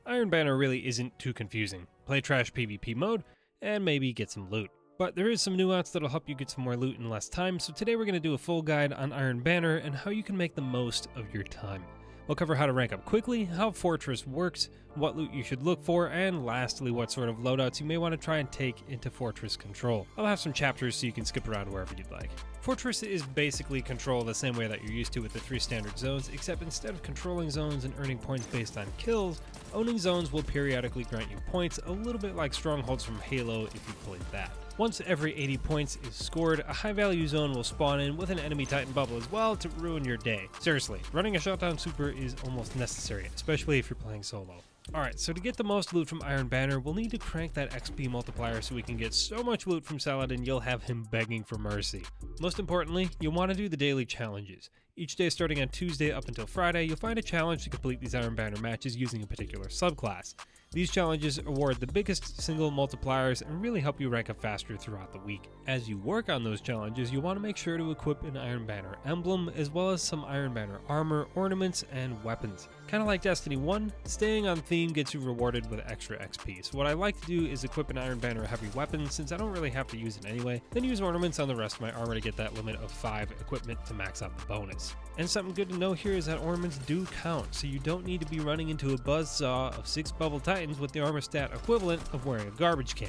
Iron Banner really isn't too confusing. Play trash PvP mode, and maybe get some loot. But there is some nuance that'll help you get some more loot in less time, so today we're going to do a full guide on Iron Banner and how you can make the most of your time. We'll cover how to rank up quickly, how Fortress works, what loot you should look for, and lastly what sort of loadouts you may want to try and take into Fortress control. I'll have some chapters so you can skip around wherever you'd like. Fortress is basically control the same way that you're used to with the 3 standard zones, except instead of controlling zones and earning points based on kills, owning zones will periodically grant you points, a little bit like strongholds from Halo if you played that. Once every 80 points is scored, a high value zone will spawn in with an enemy Titan bubble as well to ruin your day. Seriously, running a shutdown super is almost necessary, especially if you're playing solo. Alright, so to get the most loot from Iron Banner, we'll need to crank that XP multiplier so we can get so much loot from Saladin you'll have him begging for mercy. Most importantly, you'll want to do the daily challenges. Each day starting on Tuesday up until Friday, you'll find a challenge to complete these Iron Banner matches using a particular subclass. These challenges award the biggest single multipliers and really help you rank up faster throughout the week. As you work on those challenges, you'll want to make sure to equip an Iron Banner emblem, as well as some Iron Banner armor, ornaments, and weapons. Kind of like Destiny 1, staying on theme gets you rewarded with extra XP. So what I like to do is equip an Iron Banner heavy weapon, since I don't really have to use it anyway, then use ornaments on the rest of my armor to get that limit of 5 equipment to max out the bonus. And something good to know here is that ornaments do count, so you don't need to be running into a buzzsaw of 6 bubble titans with the armor stat equivalent of wearing a garbage can.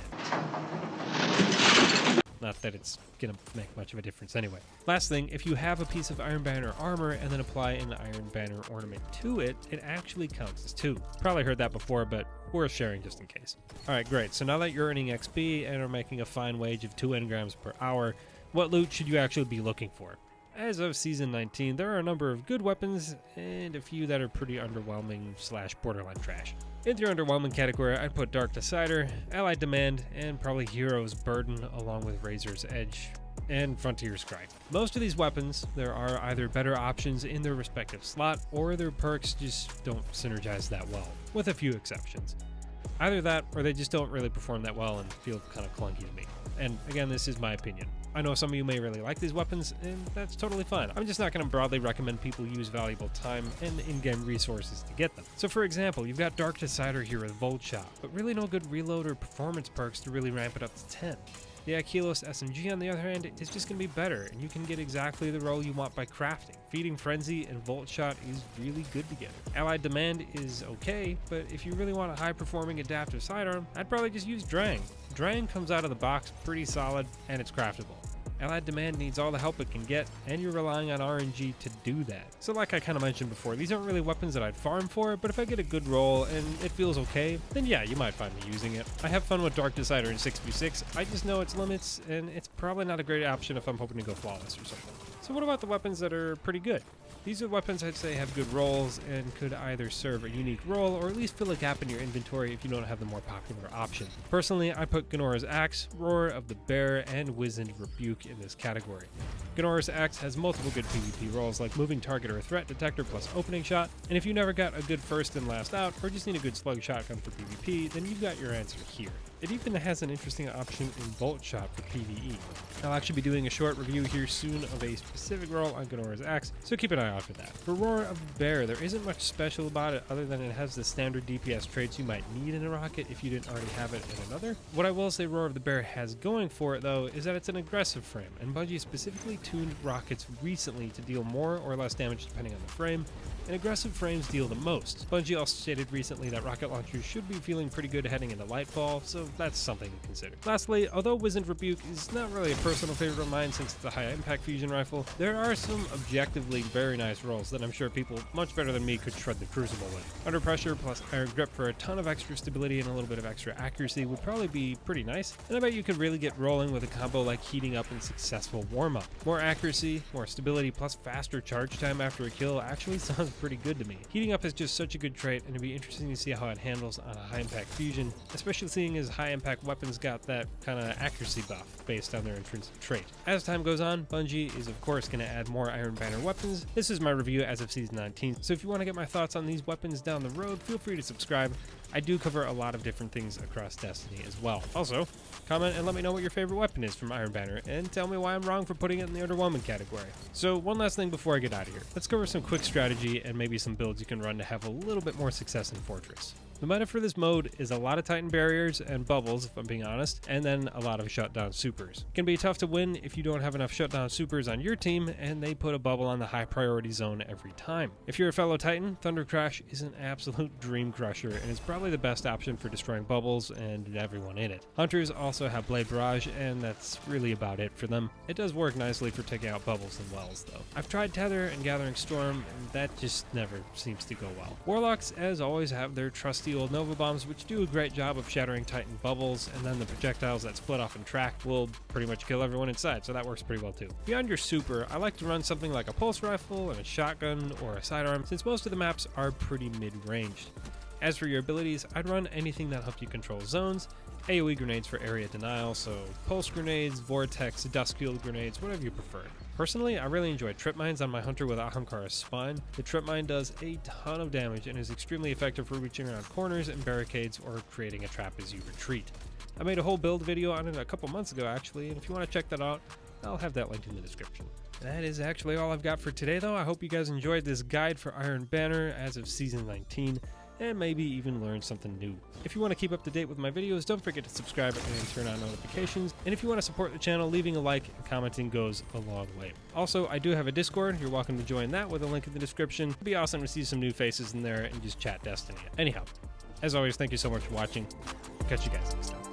Not that it's gonna make much of a difference anyway. Last thing, if you have a piece of Iron Banner armor and then apply an Iron Banner ornament to it, it actually counts as 2. Probably heard that before, but worth sharing just in case. Alright, great. So now that you're earning XP and are making a fine wage of 2 engrams per hour, what loot should you actually be looking for? As of Season 19, there are a number of good weapons and a few that are pretty underwhelming / borderline trash. Into your underwhelming category, I'd put Dark Decider, Allied Demand, and probably Hero's Burden along with Razor's Edge and Frontier's Strike. Most of these weapons, there are either better options in their respective slot or their perks just don't synergize that well, with a few exceptions. Either that or they just don't really perform that well and feel kind of clunky to me. And again, this is my opinion. I know some of you may really like these weapons, and that's totally fine. I'm just not going to broadly recommend people use valuable time and in-game resources to get them. So for example, you've got Dark Decider here with Volt Shot, but really no good reload or performance perks to really ramp it up to 10. The Akilos SMG on the other hand is just going to be better, and you can get exactly the role you want by crafting. Feeding Frenzy and Volt Shot is really good together. Allied Demand is okay, but if you really want a high-performing adaptive sidearm, I'd probably just use Drang. Drang comes out of the box pretty solid, and it's craftable. Allied Demand needs all the help it can get, and you're relying on RNG to do that. So like I kind of mentioned before, these aren't really weapons that I'd farm for, but if I get a good roll and it feels okay, then yeah, you might find me using it. I have fun with Dark Decider in 6v6, I just know its limits, and it's probably not a great option if I'm hoping to go flawless or something. So what about the weapons that are pretty good? These are weapons I'd say have good rolls and could either serve a unique role or at least fill a gap in your inventory if you don't have the more popular option. Personally, I put Gnora's Axe, Roar of the Bear, and Wizened Rebuke in this category. Gnora's Axe has multiple good PvP roles like moving target or threat detector plus opening shot, and if you never got a good first and last out or just need a good slug shotgun for PvP, then you've got your answer here. It even has an interesting option in Volt Shot for PvE. I'll actually be doing a short review here soon of a specific role on Gnora's Axe, so keep an eye out for that. For Roar of the Bear, there isn't much special about it other than it has the standard DPS traits you might need in a rocket if you didn't already have it in another. What I will say Roar of the Bear has going for it though is that it's an aggressive frame, and Bungie specifically tuned rockets recently to deal more or less damage depending on the frame, and aggressive frames deal the most. Bungie also stated recently that rocket launchers should be feeling pretty good heading into Lightfall, so that's something to consider. Lastly, although Wizened Rebuke is not really a personal favorite of mine since it's a high impact fusion rifle, there are some objectively very nice rolls that I'm sure people much better than me could shred the Crucible with. Under Pressure plus Iron Grip for a ton of extra stability and a little bit of extra accuracy would probably be pretty nice, and I bet you could really get rolling with a combo like Heating Up and Successful Warm-Up. More accuracy, more stability, plus faster charge time after a kill actually sounds pretty good to me. Heating Up is just such a good trait, and it'd be interesting to see how it handles on a high impact fusion, especially seeing as high impact weapons got that kind of accuracy buff based on their intrinsic trait. As time goes on, Bungie is of course going to add more Iron Banner weapons. This is my review as of Season 19, so if you want to get my thoughts on these weapons down the road, feel free to subscribe. I do cover a lot of different things across Destiny as well. Also, comment and let me know what your favorite weapon is from Iron Banner, and tell me why I'm wrong for putting it in the underwhelming category. So one last thing before I get out of here. Let's cover some quick strategy and maybe some builds you can run to have a little bit more success in Fortress. The meta for this mode is a lot of Titan barriers and bubbles, if I'm being honest, and then a lot of shutdown supers. It can be tough to win if you don't have enough shutdown supers on your team, and they put a bubble on the high priority zone every time. If you're a fellow Titan, Thunder Crash is an absolute dream crusher, and it's probably the best option for destroying bubbles and everyone in it. Hunters also have Blade Barrage, and that's really about it for them. It does work nicely for taking out bubbles and wells, though. I've tried Tether and Gathering Storm, and that just never seems to go well. Warlocks, as always, have their trusty old Nova Bombs, which do a great job of shattering Titan bubbles, and then the projectiles that split off and track will pretty much kill everyone inside, so that works pretty well too. Beyond your super, I like to run something like a pulse rifle and a shotgun or a sidearm, since most of the maps are pretty mid-ranged. As for your abilities, I'd run anything that helped you control zones, AoE grenades for area denial, so pulse grenades, vortex, dust field grenades, whatever you prefer. Personally, I really enjoy trip mines on my hunter with Ahamkara's Spine. The trip mine does a ton of damage and is extremely effective for reaching around corners and barricades or creating a trap as you retreat. I made a whole build video on it a couple months ago actually, and if you want to check that out, I'll have that linked in the description. That is actually all I've got for today though. I hope you guys enjoyed this guide for Iron Banner as of Season 19. And maybe even learn something new. If you want to keep up to date with my videos, don't forget to subscribe and turn on notifications. And if you want to support the channel, leaving a like and commenting goes a long way. Also, I do have a Discord. You're welcome to join that with a link in the description. It'd be awesome to see some new faces in there and just chat Destiny. Anyhow, as always, thank you so much for watching. Catch you guys next time.